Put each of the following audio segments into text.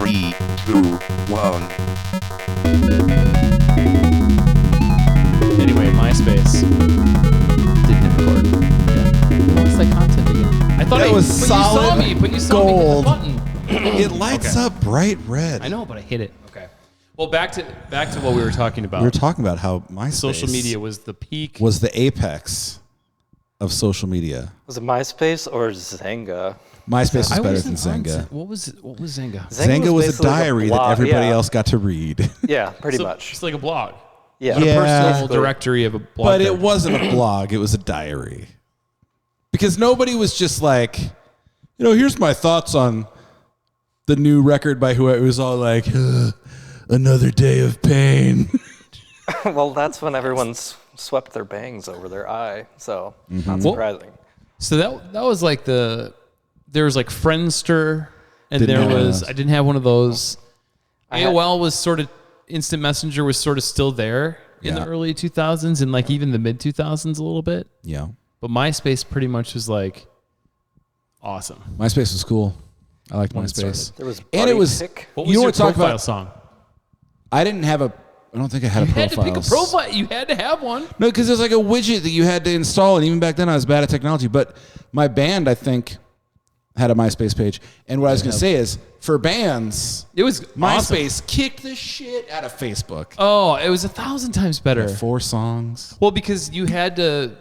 3, 2, 1. Anyway, MySpace didn't record. Yeah. What's that content again? I thought that was solid but you saw me hit the button. It lights up bright red. I know, but I hit it. Okay. Well, back to what we were talking about. We were talking about how MySpace Social media was the peak. was the apex of social media. Was it MySpace or Zanga? MySpace was I better than wasn't on Zanga. What was Zanga? Zanga was a basically like diary that blog, everybody yeah. else got to read. Yeah, pretty much. It's like a blog. Yeah. A personal Basically. directory of a blog. But it wasn't a blog, it was a diary. Because nobody was just like, here's my thoughts on the new record by whoever. It was all like, another day of pain. Well, that's when everyone swept their bangs over their eye, so not surprising. So that was like there was like Friendster, and Didn't have those. I didn't have one of those. I had- AOL was sort of, Instant Messenger was sort of still there in the Yeah. early 2000s and like even the mid 2000s a little bit. Yeah. But MySpace pretty much was like awesome. MySpace was cool. I liked When it MySpace. started. There was And it Buddy was, Pick. What was you know your what talk profile about? song? I don't think I had a You profile. had to pick a profile. You had to have one. No, because there's like a widget that you had to install, and even back then I was bad at technology. But my band, I think, had a MySpace page. And what I was going to say is, for bands, It was MySpace awesome. kicked the shit out of Facebook. Oh, it was 1,000 times better. 4 songs. Well, because you had to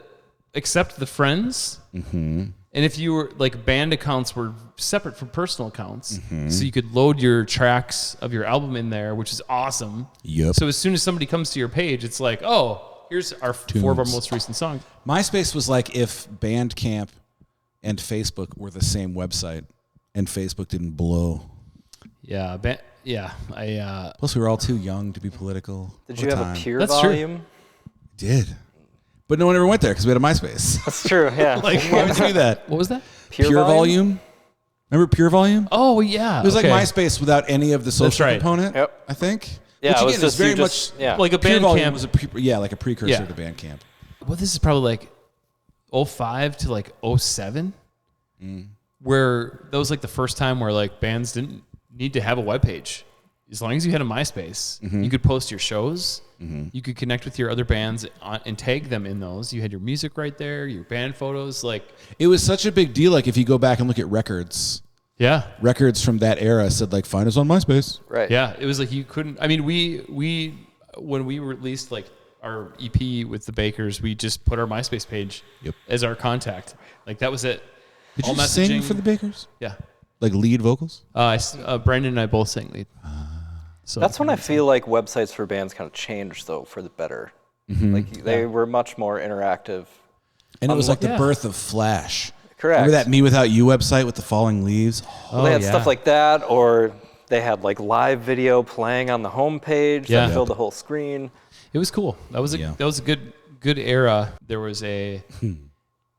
accept the friends. Mm-hmm. And if you were like band accounts were separate from personal accounts, so you could load your tracks of your album in there, which is awesome. Yep. So as soon as somebody comes to your page, it's like, oh, here's our 4 of our most recent songs. MySpace was like if Bandcamp and Facebook were the same website, and Facebook didn't blow. Yeah, I Plus, we were all too young to be political. Did you have a Pure That's true. Volume? Did. But no one ever went there because we had a MySpace. That's true, yeah. Like, why would you do that? what was that? Pure Volume? Remember Pure Volume? Oh yeah, It was okay. like MySpace without any of the social right. component, Yep. I think. Yeah, Which it was again is just- very you just- much yeah. like a Pure Volume Bandcamp. was like a precursor Yeah. to Bandcamp. Well, this is probably like 05 to like 07, where that was like the first time where like bands didn't need to have a webpage. As long as you had a MySpace, you could post your shows. You could connect with your other bands and tag them in those. You had your music right there, your band photos. Like, It was such a big deal. Like if you go back and look at records from that era said like, find us on MySpace. Right. yeah, it was like you couldn't. I mean, we when we released like our EP with the Bakers, we just put our MySpace page as our contact. Like that was it. Did All you sing messaging. for the Bakers? Yeah. Like lead vocals? Brandon and I both sang lead. So That's when I feel like websites for bands kind of changed, though, for the better. Like, they were much more interactive. And it was like the Yeah. birth of Flash. Correct. Remember that Me Without You website with the falling leaves? Well, they had yeah. stuff like that, or they had, like, live video playing on the homepage Yeah. that filled the whole screen. It was cool. That was a good era. There was an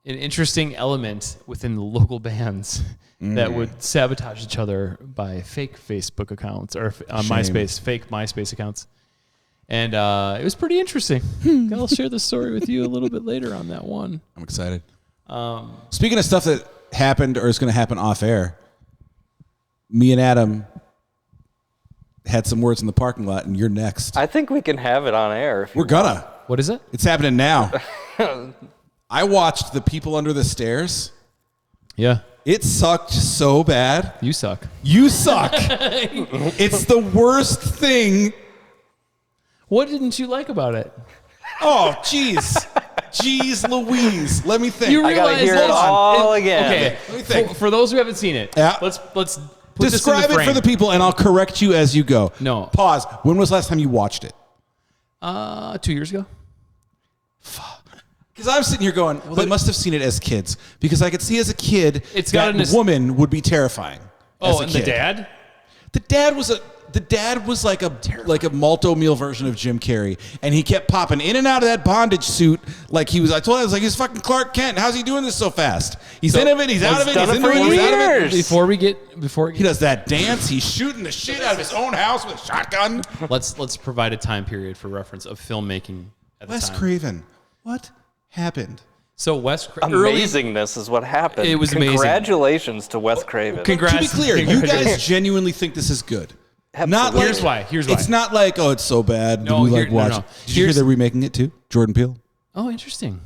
interesting element within the local bands that would sabotage each other by fake Facebook accounts or fake MySpace accounts. And it was pretty interesting. I'll share the story with you a little bit later on that one. I'm excited. Speaking of stuff that happened or is going to happen off air, me and Adam had some words in the parking lot, and you're next. I think we can have it on air. If you We're gonna. What is it? It's happening now. I watched The People Under the Stairs. Yeah. It sucked so bad. You suck. You suck. It's the worst thing. What didn't you like about it? Oh, jeez. Jeez Louise. Let me think. You I gotta realize hear it hold on. all again. Okay. Let me think. For those who haven't seen it, Yeah. let's put Describe this in it for the people, and I'll correct you as you go. No. Pause. When was the last time you watched it? 2 years ago. Because I'm sitting here going, well, they must have seen it as kids. Because I could see as a kid It's got that a woman would be terrifying. as Oh, a and kid. the dad? The dad was like a malto meal version of Jim Carrey, and he kept popping in and out of that bondage suit like he was. I told him, I was like, he's fucking Clark Kent. How's he doing this so fast? He's in of it. He's out of it. done He's it in for of it. He's out of it. years. He does that dance. He's shooting the shit out of his own house with a shotgun. Let's provide a time period for reference of filmmaking at the Wes time. Craven. What happened? So Wes Craven. Amazingness is what happened. It was amazing. Congratulations to Wes Craven. To be clear, you guys genuinely think this is good. Not like, Here's why. It's not like, oh, it's so bad. No, we like watch. no. Did you hear they're remaking it too? Jordan Peele. Oh, interesting.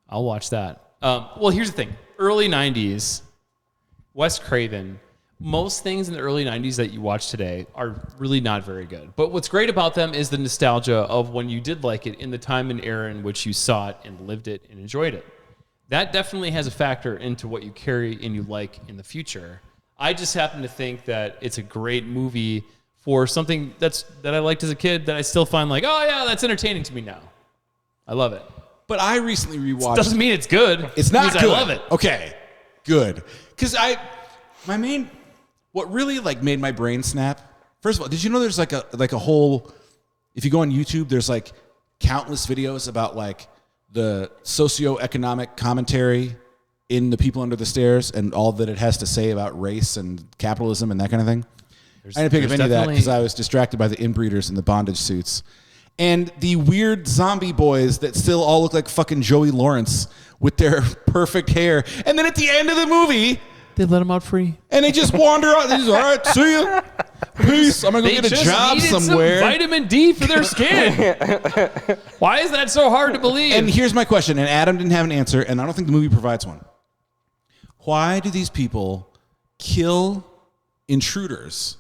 I'll watch that. Well, here's the thing. Early 90s, Wes Craven, most things in the early 90s that you watch today are really not very good. But what's great about them is the nostalgia of when you did like it in the time and era in which you saw it and lived it and enjoyed it. That definitely has a factor into what you carry and you like in the future. I just happen to think that it's a great movie for something that I liked as a kid that I still find like, oh yeah, that's entertaining to me now. I love it. But I recently rewatched. Doesn't mean it's good. It's not good. I love it. Okay, good. Because what really like made my brain snap. First of all, did you know there's like a whole, if you go on YouTube, there's like countless videos about like the socioeconomic commentary in The People Under the Stairs and all that it has to say about race and capitalism and that kind of thing. I didn't pick up any of that because I was distracted by the inbreeders and the bondage suits. And the weird zombie boys that still all look like fucking Joey Lawrence with their perfect hair. And then at the end of the movie, they let them out free. And they just wander out. They just, all right, see ya. Peace. I'm going to go get a job somewhere. Some vitamin D for their skin. Why is that so hard to believe? And here's my question. And Adam didn't have an answer, and I don't think the movie provides one. Why do these people kill intruders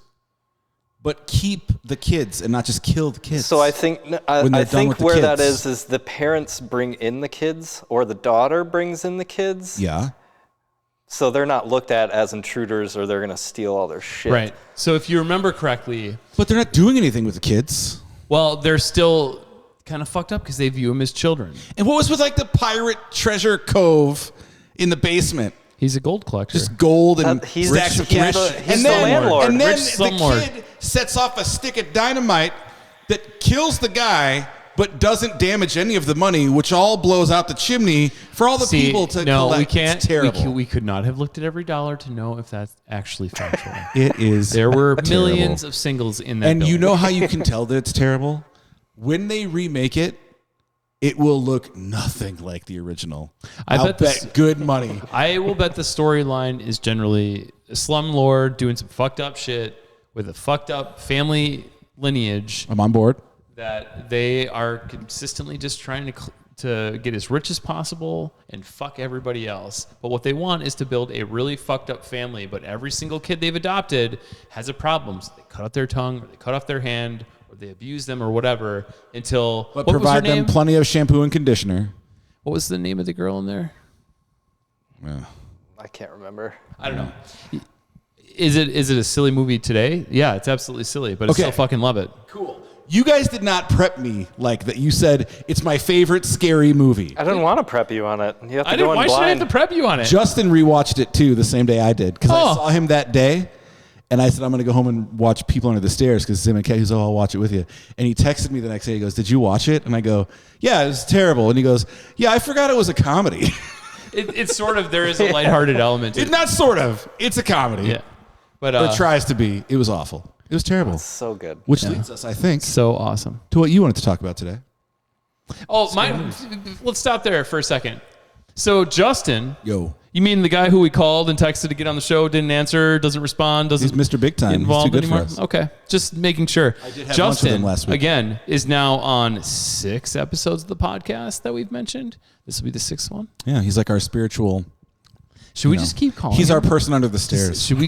but keep the kids and not just kill the kids? So I think where that is the parents bring in the kids or the daughter brings in the kids. Yeah. So they're not looked at as intruders or they're going to steal all their shit. Right. So if you remember correctly. But they're not doing anything with the kids. Well, they're still kind of fucked up because they view them as children. And what was with like the pirate treasure cove in the basement? He's a gold collector. Just gold and stacks of cash. He's the landlord. And then the kid sets off a stick of dynamite that kills the guy but doesn't damage any of the money, which all blows out the chimney for all the people to collect. We can't. It's terrible. We could not have looked at every dollar to know if that's actually factual. It is. There were millions of singles in that And building. you know how you can tell that it's terrible? When they remake it, it will look nothing like the original. I'll bet good money. I will bet the storyline is generally a slumlord doing some fucked up shit with a fucked up family lineage. I'm on board. That they are consistently just trying to get as rich as possible and fuck everybody else. But what they want is to build a really fucked up family. But every single kid they've adopted has a problem. So they cut out their tongue, or they cut off their hand, or they abuse them, or whatever. Until but provide them plenty of shampoo and conditioner. What was the name of the girl in there? Yeah. I can't remember. I don't know. Is it a silly movie today? Yeah, it's absolutely silly, but I still fucking love it. Cool. You guys did not prep me like that. You said it's my favorite scary movie. I didn't want to prep you on it. You have to go in why blind. should I have to prep you on it? Justin rewatched it too the same day I did because I saw him that day, and I said I'm going to go home and watch People Under the Stairs because Zim and Kay, he's I'll watch it with you. And he texted me the next day. He goes, "Did you watch it?" And I go, "Yeah, it was terrible." And he goes, "Yeah, I forgot it was a comedy." It's sort of, there is a lighthearted element to it. It's not sort of. It's a comedy. Yeah. But or it tries to be. It was awful. It was terrible. It's so good. Which leads us, I think, so awesome to what you wanted to talk about today. Oh, let's stop there for a second. So Justin, you mean the guy who we called and texted to get on the show, didn't answer, doesn't respond, doesn't He's Mr. Big Time. involved He's too good anymore? for us. Okay, just making sure. I did have Justin, lunch with him last week. Again, is now on 6 episodes of the podcast that we've mentioned. This will be the 6th one. Yeah, he's like our spiritual. Should we just keep calling He's him? our person under the stairs. Should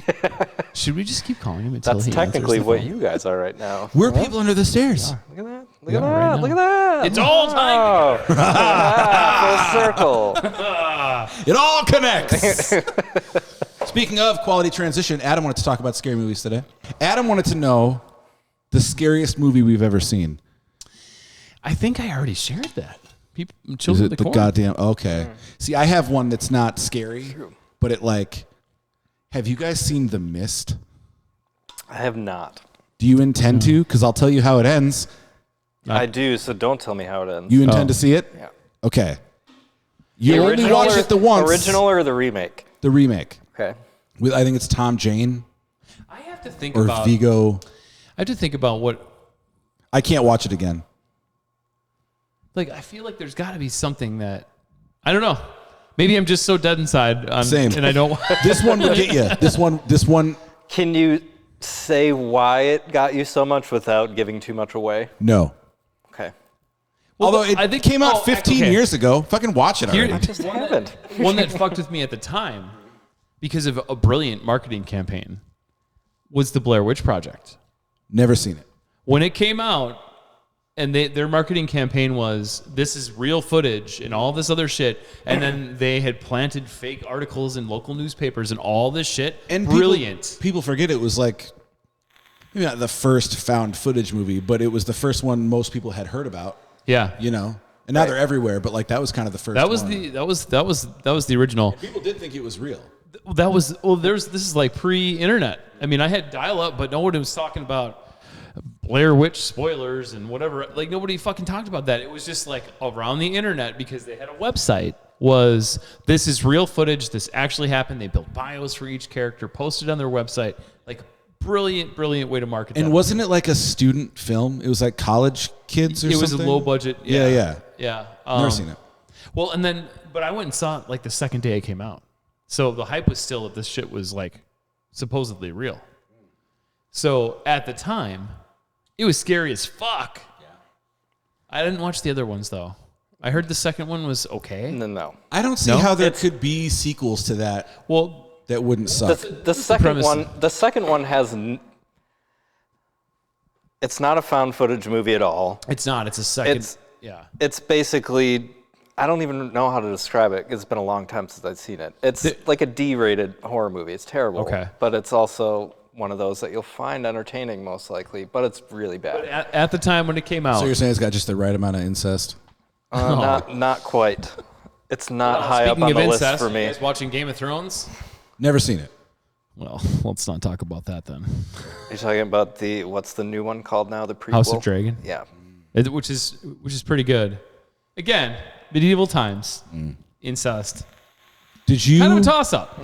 we just keep calling him until That's he technically answers the what phone? you guys are right now. We're people under the stairs. Look at that. Look We at are right that. now. Look at that. It's all time. Full circle. It all connects. Speaking of quality transition, Adam wanted to talk about scary movies today. Adam wanted to know the scariest movie we've ever seen. I think I already shared that. Is Children it of the Corn. goddamn... Okay. See, I have one that's not scary, but it like... Have you guys seen The Mist? I have not. Do you intend to? Because I'll tell you how it ends. I do, so don't tell me how it ends. You intend to see it? Yeah. Okay. You only watched it the once. Original or the remake? The remake. Okay. With I think it's Tom Jane I have to think or about Viggo. I have to think about what, I can't watch it again. like, I feel like there's got to be something that, I don't know. Maybe I'm just so dead inside. Same. And I don't. This one would get you. This one. Can you say why it got you so much without giving too much away? No. Okay. Well, although I think came out 15 years ago. Fucking watch it already. I just haven't. One that fucked with me at the time because of a brilliant marketing campaign was the Blair Witch Project. Never seen it. When it came out, and their marketing campaign was, this is real footage and all this other shit, and then they had planted fake articles in local newspapers and all this shit. And brilliant. People forget it was like, maybe not the first found footage movie, but it was the first one most people had heard about. Yeah. You know? And now they're everywhere, but like that was kind of the first That was one. that was the original. And people did think it was real. This is like pre-internet. I mean, I had dial-up, but no one was talking about Blair Witch spoilers and whatever. Like, nobody fucking talked about that. It was just like around the internet because they had a website. Was this is real footage? This actually happened. They built bios for each character, posted on their website. Like, brilliant way to market. And wasn't it like a student film? It was like college kids or something? It was a low budget. Yeah. Never seen it. Well, but I went and saw it like the second day it came out. So the hype was still that this shit was like supposedly real. So at the time, it was scary as fuck. Yeah. I didn't watch the other ones though. I heard the second one was okay. No. I don't see how there could be sequels to that. Well, that wouldn't suck. The second one has. It's not a found footage movie at all. It's not. It's a second. It's basically. I don't even know how to describe it. It's been a long time since I've seen it. It's like a D-rated horror movie. It's terrible. Okay. But it's also one of those that you'll find entertaining most likely, but it's really bad. But at the time when it came out. So you're saying it's got just the right amount of incest? Not quite. It's not high up on the list for me. You guys watching Game of Thrones? Never seen it. Well, let's not talk about that then. You're talking about what's the new one called now? The prequel? House of Dragon? Yeah. Which is pretty good. Again, medieval times, incest. Did you? Kind of a toss-up.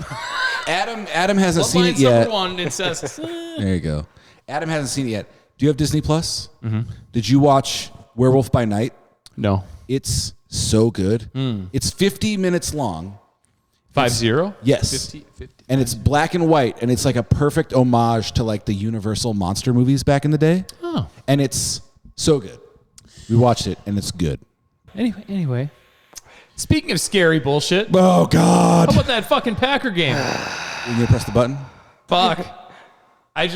Adam hasn't seen it yet. Number one, incest. There you go. Adam hasn't seen it yet. Do you have Disney Plus? Mm-hmm. Did you watch Werewolf by Night? No. It's so good. It's 50 minutes long. 50? Yes. 50. And it's black and white, and it's like a perfect homage to like the Universal monster movies back in the day. Oh. And it's so good. We watched it, and it's good. Anyway. Speaking of scary bullshit. Oh, God. How about that fucking Packer game? You gonna press the button? Fuck. I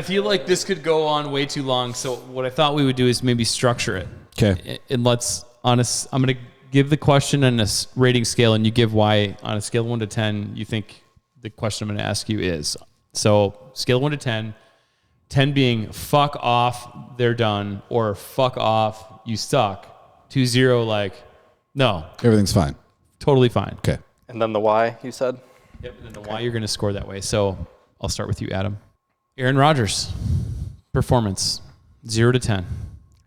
feel like this could go on way too long, so what I thought we would do is maybe structure it. Okay. And I'm going to give the question on a rating scale, and you give why on a scale of 1 to 10 you think the question I'm going to ask you is. So scale of 1 to 10, 10 being fuck off, they're done, or fuck off, you suck. 2-0 like, no. Everything's fine. Totally fine. Okay. And then the why, you said? Yep, and then the why you're going to score that way. So I'll start with you, Adam. Aaron Rodgers, performance, 0 to 10.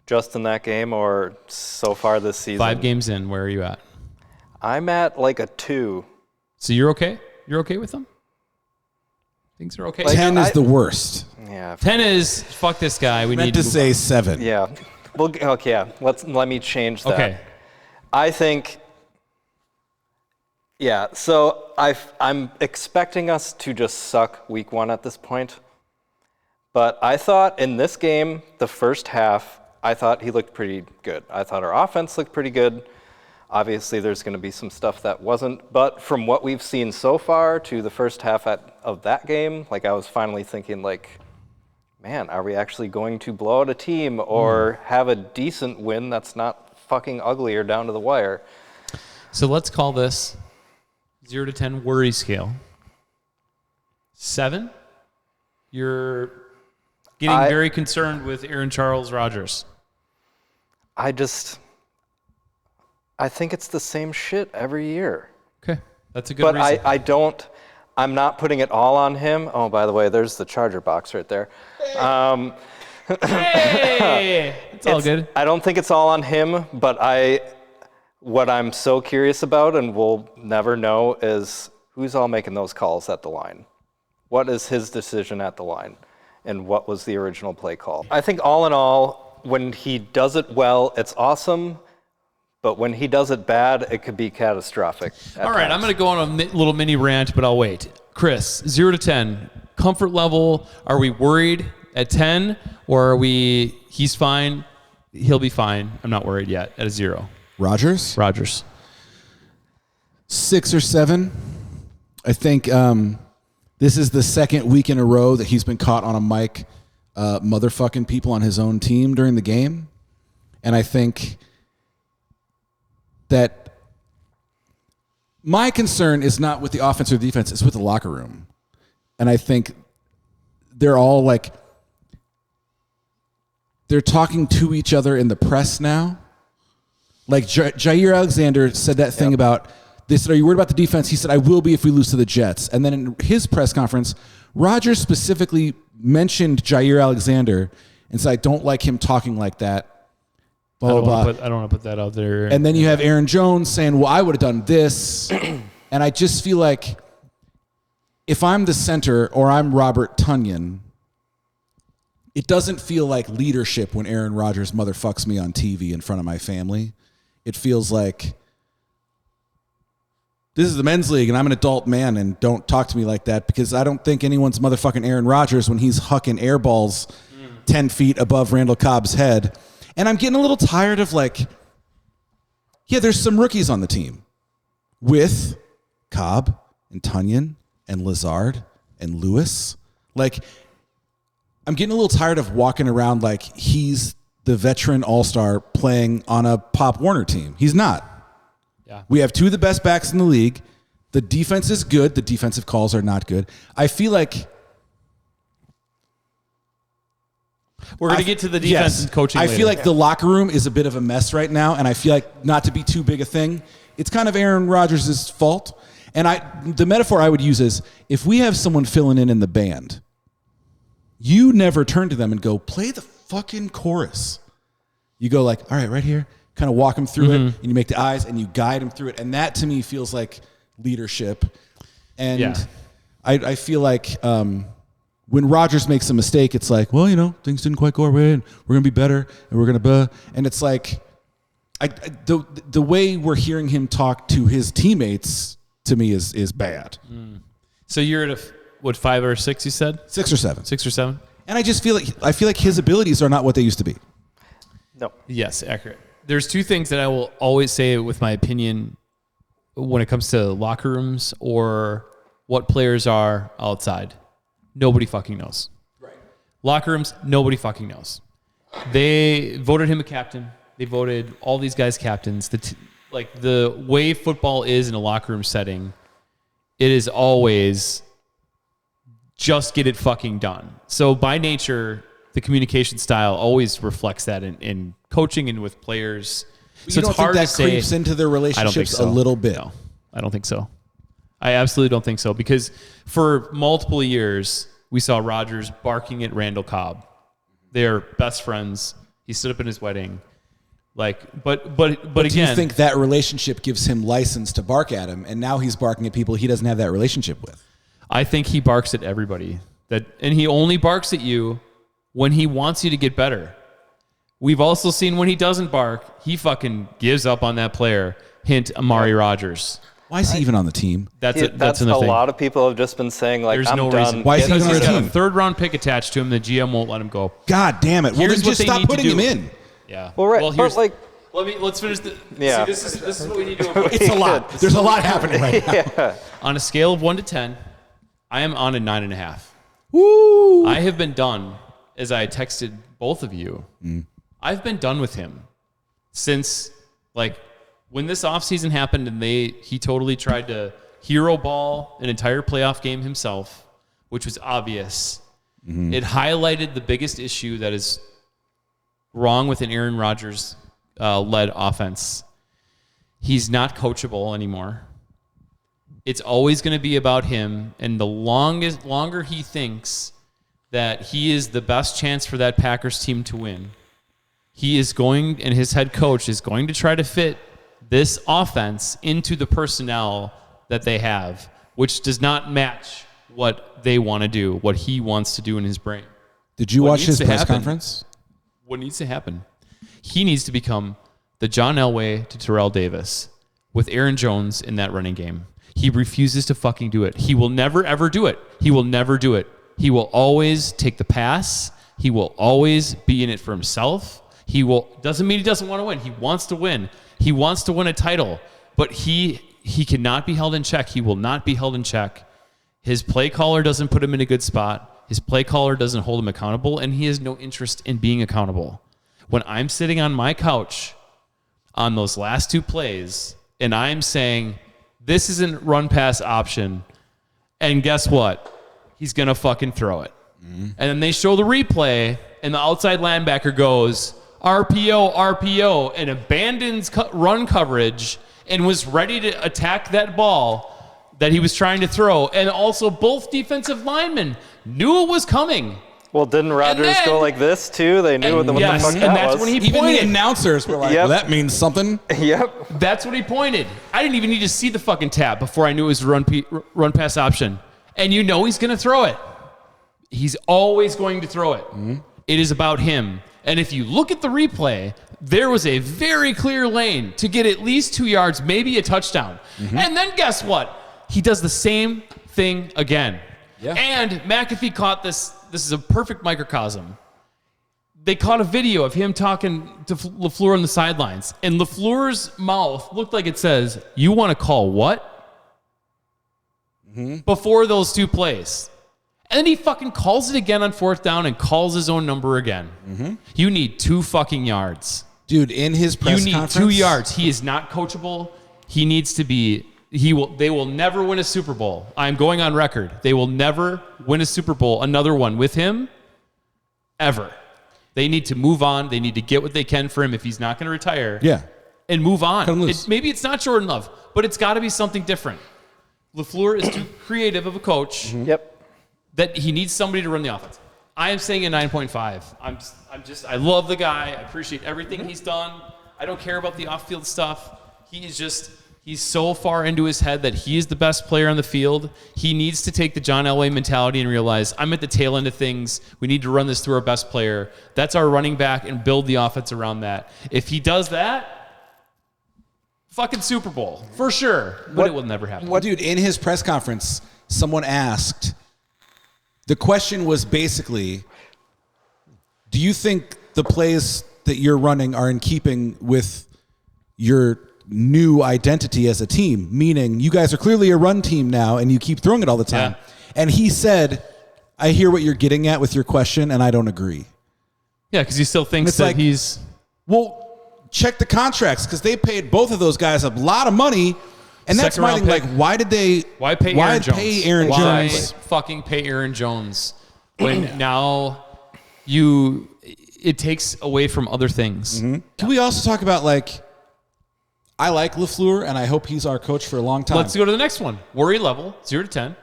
Just in that game or so far this season? 5 games in, where are you at? I'm at like a 2. So you're okay? You're okay with them? Things are okay? 10 is the worst. Yeah. 10 is, fuck this guy. We need to say 7. Yeah. Well, okay, yeah. Let me change that. Okay. I think, yeah, so I'm expecting us to just suck week 1 at this point. But I thought in this game, the first half, I thought he looked pretty good. I thought our offense looked pretty good. Obviously, there's going to be some stuff that wasn't. But from what we've seen so far to the first half of that game, like I was finally thinking, like, man, are we actually going to blow out a team or have a decent win that's not fucking ugly or down to the wire? So let's call this 0 to 10 worry scale. 7, you're getting very concerned with Aaron Charles Rodgers. I think it's the same shit every year. Okay, that's a good reason. I'm not putting it all on him. Oh, by the way, there's the charger box right there. Hey, it's all good. I don't think it's all on him, but what I'm so curious about, and we'll never know, is who's all making those calls at the line. What is his decision at the line? And what was the original play call? I think all in all, when he does it well, it's awesome. but when he does it bad, it could be catastrophic. All right, I'm going to go on a little mini rant, but I'll wait. Chris, 0 to 10, comfort level. Are we worried at 10, or are we? He's fine. He'll be fine. I'm not worried yet. At a 0. Rogers? 6 or 7. I think this is the second week in a row that he's been caught on a mic motherfucking people on his own team during the game. And I think that my concern is not with the offense or defense, it's with the locker room. And I think they're all like, they're talking to each other in the press now. Like Jair Alexander said that thing about, they said, are you worried about the defense? He said, I will be if we lose to the Jets. And then in his press conference, Rodgers specifically mentioned Jair Alexander and said, I don't like him talking like that. Blah, blah, blah. I don't want to put that out there. And then you have Aaron Jones saying, well, I would have done this. And I just feel like if I'm the center or I'm Robert Tonyan, it doesn't feel like leadership when Aaron Rodgers motherfucks me on TV in front of my family. It feels like this is the men's league and I'm an adult man and don't talk to me like that, because I don't think anyone's motherfucking Aaron Rodgers when he's hucking air balls 10 feet above Randall Cobb's head. And I'm getting a little tired of like, yeah, there's some rookies on the team with Cobb and Tonyan and Lazard and Lewis. Like, I'm getting a little tired of walking around like he's the veteran all-star playing on a Pop Warner team. He's not. Yeah. We have 2 of the best backs in the league. The defense is good. The defensive calls are not good. I feel like we're going to get to the defense and coaching later. I feel like the locker room is a bit of a mess right now, and I feel like, not to be too big a thing, it's kind of Aaron Rodgers' fault. And the metaphor I would use is, if we have someone filling in the band, you never turn to them and go, play the fucking chorus. You go like, all right, right here, kind of walk them through it, and you make the eyes, and you guide them through it. And that, to me, feels like leadership. And I feel like when Rodgers makes a mistake, it's like, well, things didn't quite go our way, and we're going to be better, and we're going to and it's like, the way we're hearing him talk to his teammates, to me, is bad. So you're at what, 5 or 6, you said? 6 or 7. 6 or 7? And I just feel like his abilities are not what they used to be. No. Yes, accurate. There's 2 things that I will always say with my opinion when it comes to locker rooms or what players are outside. Nobody fucking knows. Right. Locker rooms, nobody fucking knows. They voted him a captain. They voted all these guys captains. The way football is in a locker room setting, it is always just get it fucking done. So by nature, the communication style always reflects that in coaching and with players. So it's hard to say. Creeps into their relationships a little bit. No, I don't think so. I absolutely don't think so, because for multiple years we saw Rodgers barking at Randall Cobb. They're best friends. He stood up in his wedding. But again, do you think that relationship gives him license to bark at him, and now he's barking at people he doesn't have that relationship with? I think he barks at everybody. And he only barks at you when he wants you to get better. We've also seen when he doesn't bark, he fucking gives up on that player. Hint, Amari Rodgers. Why is he even on the team? That's a lot of people have just been saying, like, there's I'm no done. reason. Why is he even on the He's got team? a 3rd-round pick attached to him. The GM won't let him go. God damn it. Well, then just stop putting him in. Yeah. Well, right. But like, let's finish the. Yeah. See, this is what we need to avoid. It's a lot. There's a lot happening right now. Yeah. On a scale of 1 to 10, I am on a 9.5. Woo! I have been done, as I texted both of you. I've been done with him since, when this offseason happened and he totally tried to hero ball an entire playoff game himself, which was obvious. It highlighted the biggest issue that is wrong with an Aaron Rodgers led offense. He's not coachable anymore. It's always going to be about him, and the longer he thinks that he is the best chance for that Packers team to win, and his head coach is going to try to fit this offense into the personnel that they have, which does not match what they want to do, what he wants to do in his brain. Did you watch his press conference? What needs to happen? He needs to become the John Elway to Terrell Davis with Aaron Jones in that running game. He refuses to fucking do it. He will never, ever do it. He will never do it. He will always take the pass. He will always be in it for himself. Doesn't mean he doesn't want to win. He wants to win. He wants to win a title, but he cannot be held in check. He will not be held in check. His play caller doesn't put him in a good spot. His play caller doesn't hold him accountable, and he has no interest in being accountable. When I'm sitting on my couch on those last 2 plays, and I'm saying, this isn't run pass option, and guess what? He's going to fucking throw it. Mm-hmm. And then they show the replay, and the outside linebacker goes, RPO, RPO, and abandons run coverage and was ready to attack that ball that he was trying to throw. And also both defensive linemen knew it was coming. Well, didn't Rodgers go like this too? They knew what the fuck that that's was. when he even pointed. the announcers were like, well, that means something. Yep. That's what he pointed. I didn't even need to see the fucking tap before I knew it was a run pass option. And you know he's going to throw it. He's always going to throw it. Mm-hmm. It is about him. And if you look at the replay, there was a very clear lane to get at least 2 yards, maybe a touchdown. Mm-hmm. And then guess what? He does the same thing again. Yeah. And McAfee caught this. This is a perfect microcosm. They caught a video of him talking to LaFleur on the sidelines. And LaFleur's mouth looked like it says, you want to call what? Mm-hmm. Before those 2 plays. And then he fucking calls it again on 4th down and calls his own number again. Mm-hmm. You need 2 fucking yards. Dude, in his press conference. You need 2 yards. He is not coachable. He needs to be... They will never win a Super Bowl. I'm going on record. They will never win a Super Bowl, another one with him, ever. They need to move on. They need to get what they can for him if he's not going to retire. Yeah. And move on. Maybe it's not Jordan Love, but it's got to be something different. LaFleur is too creative of a coach. Mm-hmm. Yep. That he needs somebody to run the offense. I am saying a 9.5. I love the guy. I appreciate everything he's done. I don't care about the off-field stuff. He's so far into his head that he is the best player on the field. He needs to take the John Elway mentality and realize, I'm at the tail end of things. We need to run this through our best player. That's our running back, and build the offense around that. If he does that, fucking Super Bowl, for sure. But it will never happen. Dude, in his press conference, someone asked, the question was basically, do you think the plays that you're running are in keeping with your new identity as a team? Meaning, you guys are clearly a run team now, and you keep throwing it all the time. Yeah. And he said, I hear what you're getting at with your question, and I don't agree. Yeah, because he still thinks that he's... Well, check the contracts, because they paid both of those guys a lot of money. And that's my thing. Like, why pay Aaron Jones? Why fucking pay Aaron Jones when now it takes away from other things? Mm-hmm. Can we also talk about, like, I like LaFleur, and I hope he's our coach for a long time. Let's go to the next one. Worry level, 0 to 10.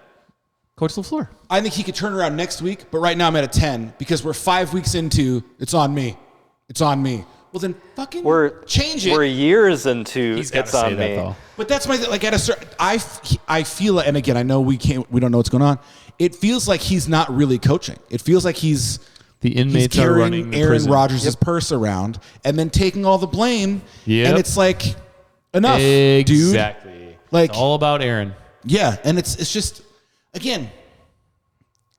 Coach LaFleur. I think he could turn around next week, but right now I'm at a 10 because we're 5 weeks into it's on me. It's on me. Well, then fucking change it. We're years into it's on me. Though. But that's my like at a certain. I feel, and again, I know we don't know what's going on. It feels like he's not really coaching. It feels like the inmates are running Aaron Rodgers' purse around and then taking all the blame. Yep. And it's like enough, dude. Exactly. Like, it's all about Aaron. Yeah, and it's just again.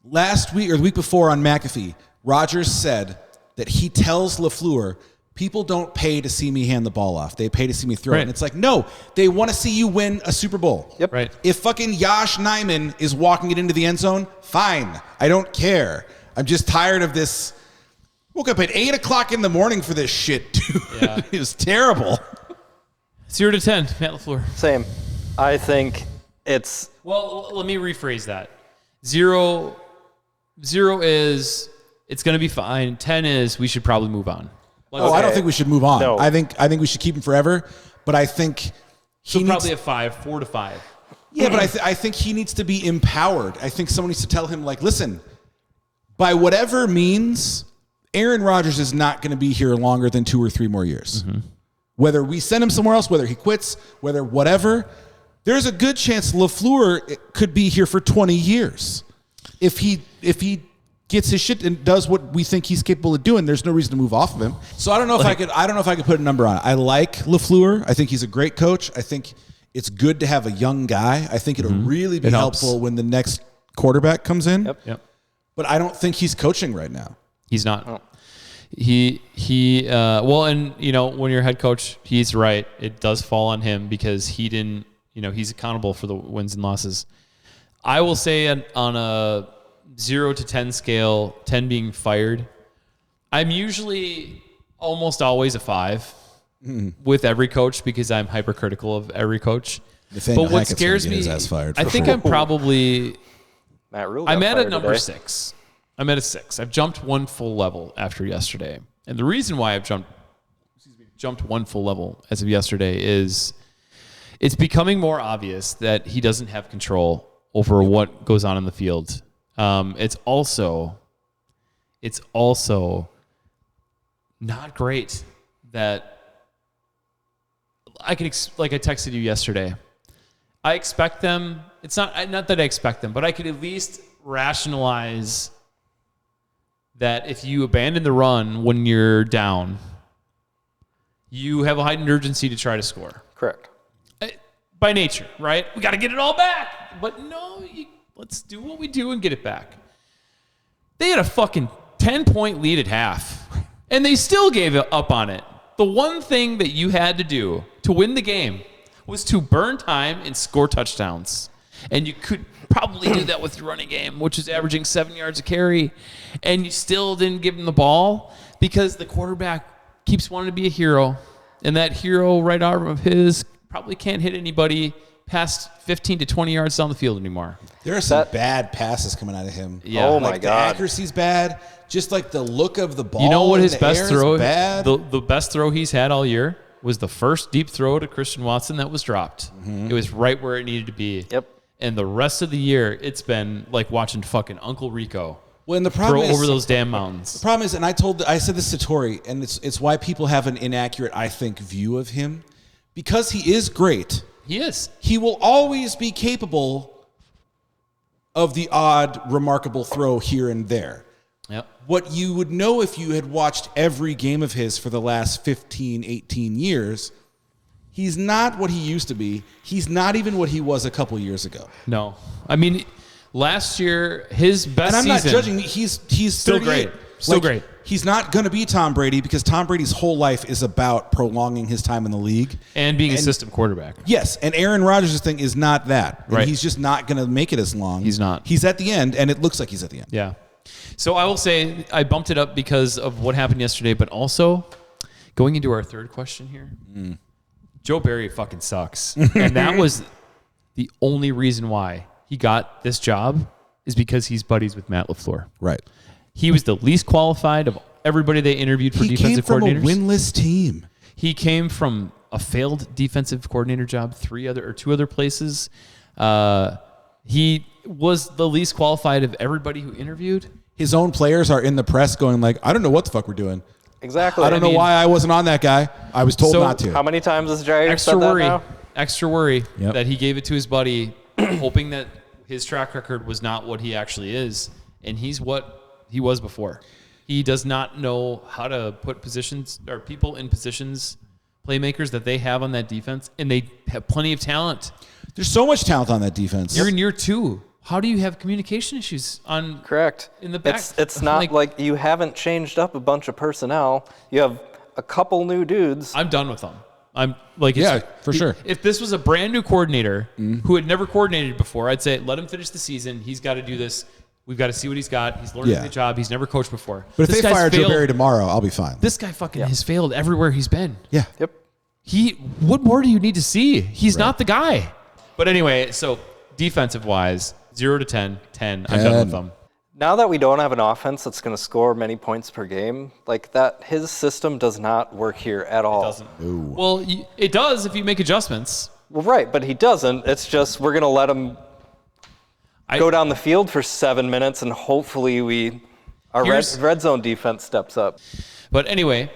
Last week or the week before on McAfee, Rodgers said that he tells LaFleur, people don't pay to see me hand the ball off. They pay to see me throw it. And it's like, no, they want to see you win a Super Bowl. Yep. Right. If fucking Josh Nijman is walking it into the end zone, fine. I don't care. I'm just tired of this. Woke up at 8 o'clock in the morning for this shit, dude. Yeah. It was terrible. 0 to 10, Matt LaFleur. Same. I think it's... Well, let me rephrase that. 0 is it's going to be fine. 10 is we should probably move on. I don't think we should move on. No. I think we should keep him forever. But I think he probably a 5, 4 to 5. Yeah, but I think he needs to be empowered. I think someone needs to tell him, like, listen, by whatever means, Aaron Rodgers is not going to be here longer than 2 or 3 more years. Mm-hmm. Whether we send him somewhere else, whether he quits, whether whatever, there's a good chance LaFleur could be here for 20 years if he gets his shit and does what we think he's capable of doing, there's no reason to move off of him. So I don't know if I could put a number on it. I like LaFleur. I think he's a great coach. I think it's good to have a young guy. I think it'll really be helpful when the next quarterback comes in. Yep. But I don't think he's coaching right now. He's not. Oh. Well, and when you're head coach, he's right. It does fall on him because he didn't, he's accountable for the wins and losses. I will say on a 0 to 10 scale, 10 being fired, I'm usually almost always a 5 with every coach because I'm hypercritical of every coach. But what scares me, I think I'm probably, Matt Rule I'm at a number today. 6. I'm at a 6. I've jumped one full level after yesterday. And the reason why I've jumped one full level as of yesterday is it's becoming more obvious that he doesn't have control over what goes on in the field. It's also not great that I texted you yesterday. I expect them. It's not that I expect them, but I could at least rationalize that if you abandon the run when you're down, you have a heightened urgency to try to score. Correct. By nature, right? We got to get it all back. But no, let's do what we do and get it back. They had a fucking 10-point lead at half, and they still gave up on it. The one thing that you had to do to win the game was to burn time and score touchdowns. And you could probably do that with your running game, which is averaging 7 yards a carry, and you still didn't give him the ball because the quarterback keeps wanting to be a hero, and that hero right arm of his probably can't hit anybody past 15 to 20 yards down the field anymore. There are some bad passes coming out of him. Yeah. Oh, my God. The accuracy's bad. Just like the look of the ball. You know what his best throw? Bad. The best throw he's had all year was the first deep throw to Christian Watson that was dropped. It was right where it needed to be. Yep. And the rest of the year, it's been like watching fucking Uncle Rico When the problem throw is, over those damn mountains. The problem is, and I said this to Tori, and it's why people have an inaccurate, I think, view of him. Because he is great. He is. He will always be capable of the odd, remarkable throw here and there. Yep. What you would know if you had watched every game of his for the last 15, 18 years, he's not what he used to be. He's not even what he was a couple years ago. No. I mean, last year, his best season. And I'm not judging. He's still 38. great. Still great. He's not going to be Tom Brady because Tom Brady's whole life is about prolonging his time in the league. And being a system quarterback. Yes, and Aaron Rodgers' thing is not that. And right. He's just not going to make it as long. He's not. He's at the end, and it looks like he's at the end. Yeah. So I will say I bumped it up because of what happened yesterday, but also going into our third question here, Joe Barry fucking sucks. And that was the only reason why he got this job is because he's buddies with Matt LaFleur. Right. He was the least qualified of everybody they interviewed for defensive coordinators. He came from a winless team. He came from a failed defensive coordinator job, 2 other places. He was the least qualified of everybody who interviewed. His own players are in the press going like, I don't know what the fuck we're doing. Exactly. I don't know why I wasn't on that guy. I was told not to. How many times has Jerry said that now? Extra worry Yep. that he gave it to his buddy, hoping that his track record was not what he actually is, and he's what he was before. He does not know how to put positions or people in positions, playmakers that they have on that defense, and they have plenty of talent. There's so much talent on that defense. You're in year 2. How do you have communication issues on? Correct. In the back, it's not like you haven't changed up a bunch of personnel. You have a couple new dudes. I'm done with them. I'm like, for sure. If this was a brand new coordinator who had never coordinated before, I'd say let him finish the season. He's got to do this. We've got to see what he's got. He's learning the job. He's never coached before. But if they fire Joe Barry tomorrow, I'll be fine. This guy fucking has failed everywhere he's been. Yeah. Yep. What more do you need to see? He's not the guy. But anyway, so defensive wise, 0 to 10. I'm done with them. Now that we don't have an offense that's going to score many points per game, like that, his system does not work here at all. It doesn't. Well, it does if you make adjustments. Well, right, but he doesn't. It's just we're going to let him go down the field for 7 minutes, and hopefully our red zone defense steps up. But anyway,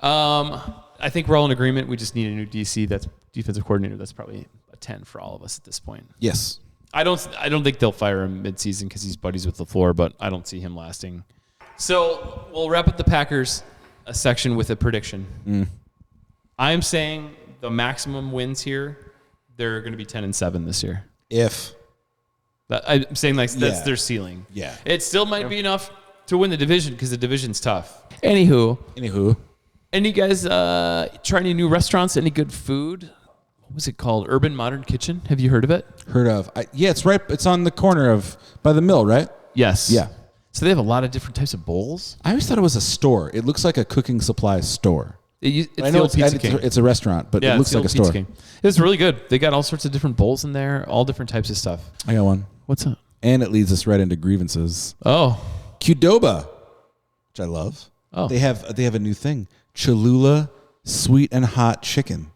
I think we're all in agreement. We just need a new DC. That's defensive coordinator. That's probably a 10 for all of us at this point. Yes. I don't think they'll fire him midseason because he's buddies with LaFleur, but I don't see him lasting. So we'll wrap up the Packers section with a prediction. I'm saying the maximum wins here, they're going to be 10-7 this year. I'm saying like that's their ceiling. Yeah. It still might be enough to win the division because the division's tough. Anywho. Any guys try any new restaurants? Any good food? What was it called? Urban Modern Kitchen? Have you heard of it? Heard of. It's right. It's on the corner by the mill, right? Yes. Yeah. So they have a lot of different types of bowls. I always thought it was a store. It looks like a cooking supplies store. It's the old Pizza King. It's a restaurant, but it looks like a store. It's really good. They got all sorts of different bowls in there, all different types of stuff. I got one. What's up? And it leads us right into grievances. Oh. Qdoba, which I love. Oh. They have a new thing. Cholula sweet and hot chicken.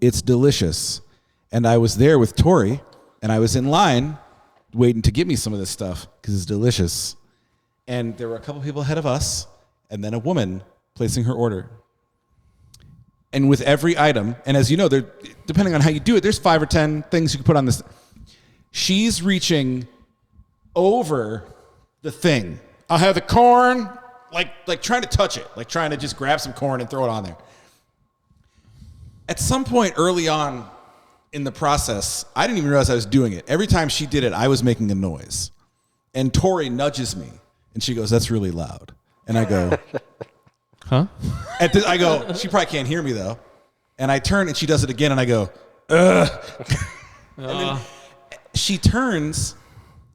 It's delicious. And I was there with Tori, and I was in line waiting to get me some of this stuff because it's delicious. And there were a couple people ahead of us, and then a woman placing her order. And with every item, and as you know, depending on how you do it, there's 5 or 10 things you can put on this. She's reaching over the thing. I'll have the corn, like trying to touch it, like trying to just grab some corn and throw it on there. At some point early on in the process, I didn't even realize I was doing it. Every time she did it, I was making a noise. And Tori nudges me, and she goes, "That's really loud." And I go, huh? I go, she probably can't hear me though. And I turn and she does it again and I go, ugh. And then she turns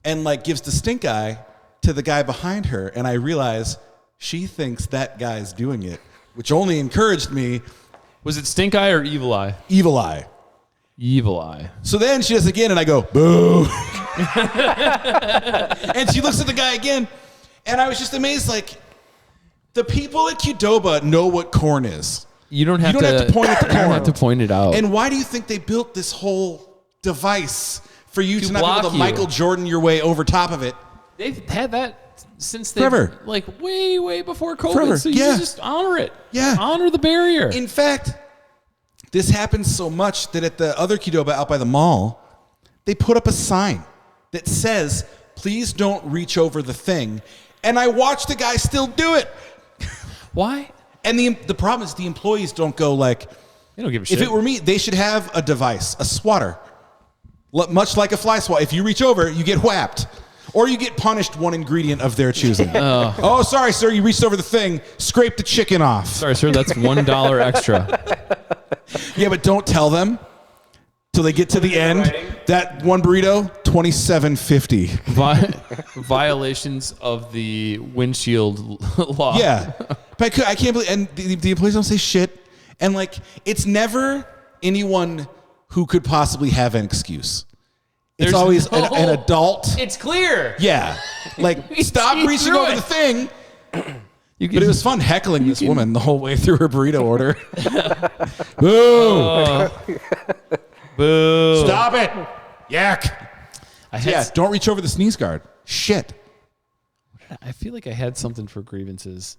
and like gives the stink eye to the guy behind her. And I realize she thinks that guy's doing it, which only encouraged me. Was it stink eye or evil eye? Evil eye. Evil eye. So then she does it again and I go, boo. And she looks at the guy again. And I was just amazed, like, the people at Qdoba know what corn is. You don't have to point at the corn. You don't have to point it out. And why do you think they built this whole device for you to not be able to you. Michael Jordan your way over top of it? They've had that since Forever. Like way, way before COVID. Forever. So you just honor it. Yeah. Honor the barrier. In fact, this happens so much that at the other Qdoba out by the mall, they put up a sign that says, "Please don't reach over the thing." And I watched the guy still do it. Why? And the problem is the employees don't go like, they don't give a shit. If it were me, they should have a device, a swatter. Much like a fly swat. If you reach over, you get whapped. Or you get punished one ingredient of their choosing. Oh, sorry, sir, you reached over the thing. Scrape the chicken off. Sorry, sir, that's $1 extra. Yeah, but don't tell them till they get to the end. That one burrito, $27.50. Violations of the windshield law. Yeah. But I can't believe, and the employees don't say shit. And like, it's never anyone who could possibly have an excuse. It's always an adult. It's clear. Yeah. Like, stop reaching over the thing. But it was fun heckling this woman the whole way through her burrito order. Boo. Boo. Stop it. Yak. Don't reach over the sneeze guard. Shit. I feel like I had something for grievances.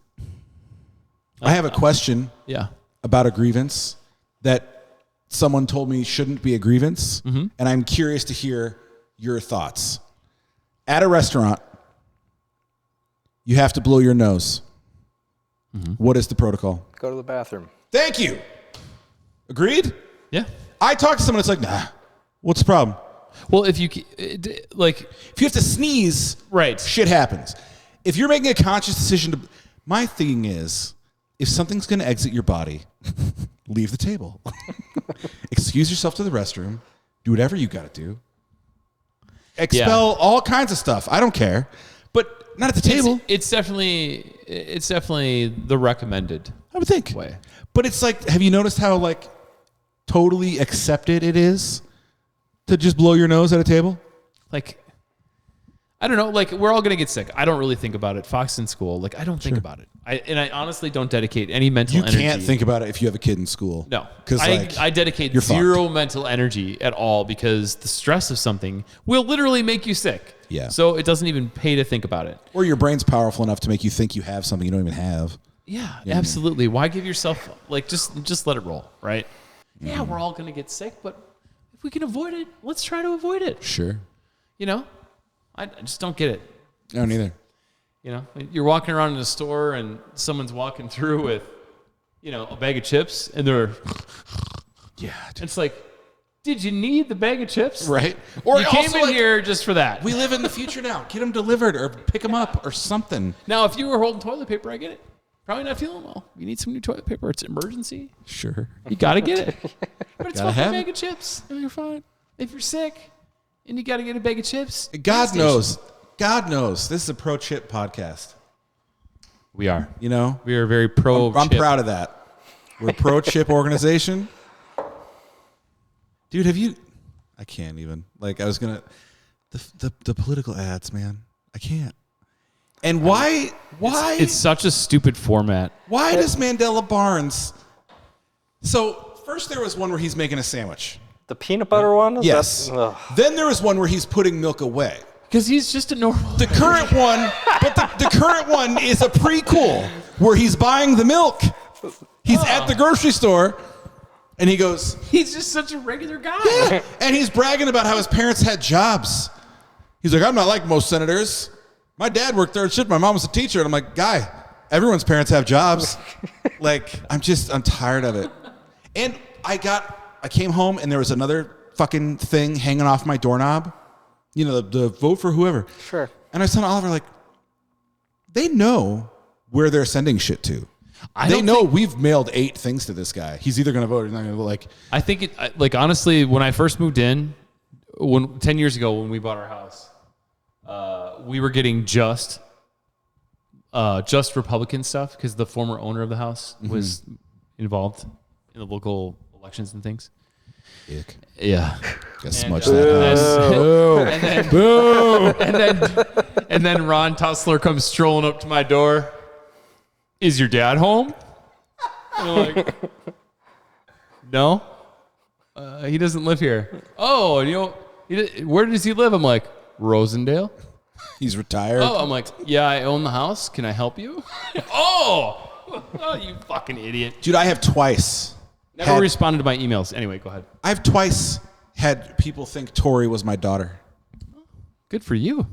I have a question Yeah. about a grievance that someone told me shouldn't be a grievance, and I'm curious to hear your thoughts. At a restaurant, you have to blow your nose. What is the protocol? Go to the bathroom. Thank you. Agreed? Yeah. I talk to someone, it's like, nah, what's the problem? Well, if you If you have to sneeze, right, shit happens. If you're making a conscious decision to... My thing is, if something's going to exit your body, leave the table. Excuse yourself to the restroom. Do whatever you got to do. Expel all kinds of stuff. I don't care. But not at the table. It's definitely the recommended. I would think. Way. But it's like, have you noticed how like totally accepted it is to just blow your nose at a table? Like, I don't know. Like, we're all gonna get sick. I don't really think about it. Fox in school. Like, I don't think about it. I honestly don't dedicate any mental energy. You can't think about it if you have a kid in school. No, because I dedicate zero mental energy at all because the stress of something will literally make you sick. Yeah. So it doesn't even pay to think about it. Or your brain's powerful enough to make you think you have something you don't even have. Yeah, absolutely. Why give yourself just let it roll, right? Yeah, we're all gonna get sick, but if we can avoid it, let's try to avoid it. Sure. You know, I just don't get it. I don't either. You know, you're walking around in a store and someone's walking through with, you know, a bag of chips and they're, Yeah. it's like, did you need the bag of chips? Right. Or you came also, in like, here just for that. we live in the future now. Get them delivered or pick them up or something. Now, if you were holding toilet paper, I get it. Probably not feeling well. You need some new toilet paper. It's an emergency. Sure. You got to get it. But it's Gotta fucking have bag it. of chips. And you're fine. If you're sick and you got to get a bag of chips. God knows. God knows. This is a pro-chip podcast. We are. You know? We are very pro. I'm proud of that. We're a pro-chip organization. Dude, have you... I can't even. Like, I was going to... The political ads, man. I can't. And why... It's such a stupid format. Why does Mandela Barnes... So, first there was one where he's making a sandwich. The peanut butter one? Yes. Ugh. Then there was one where he's putting milk away. Because he's just a normal. The current one... But the current one is a prequel where he's buying the milk. He's at the grocery store... And he goes... He's just such a regular guy. Yeah. And he's bragging about how his parents had jobs. He's like, I'm not like most senators. My dad worked third shift. My mom was a teacher. And I'm like, guy, everyone's parents have jobs. Like, I'm tired of it. And I came home and there was another fucking thing hanging off my doorknob. You know, the vote for whoever. Sure. And I was telling Oliver, like, they know where they're sending shit to. They know we've mailed 8 things to this guy. He's either going to vote or he's not going to vote. Like, I think like honestly, when I first moved in, 10 years ago when we bought our house, we were getting just Republican stuff because the former owner of the house was involved in the local elections and things. Ick. Yeah. Got smudge that house. And then Ron Tussler comes strolling up to my door. Is your dad home? And I'm like, no, he doesn't live here. Oh, you know, where does he live? I'm like, Rosendale. He's retired. Oh, I'm like, yeah, I own the house. Can I help you? Oh, you fucking idiot. Dude, I have twice. Never responded to my emails. Anyway, go ahead. I've twice had people think Tori was my daughter. Good for you.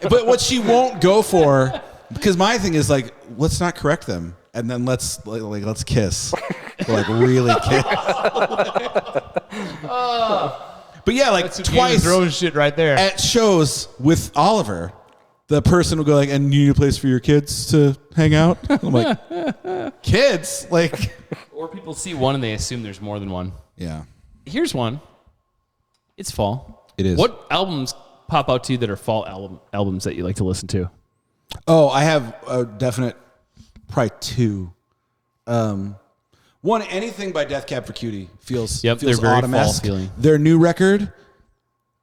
But what she won't go for, because my thing is like, let's not correct them, and then let's kiss, like really kiss. But yeah, like twice throwing shit right there at shows with Oliver, the person will go like, "And you need a place for your kids to hang out?" I'm like, "Kids, like." Or people see one and they assume there's more than one. Yeah. Here's one. It's fall. It is. What albums pop out to you that are fall albums that you like to listen to? Oh, I have a definite, probably 2. One, anything by Death Cab for Cutie feels they're very autumn-esque. fall feeling. Their new record,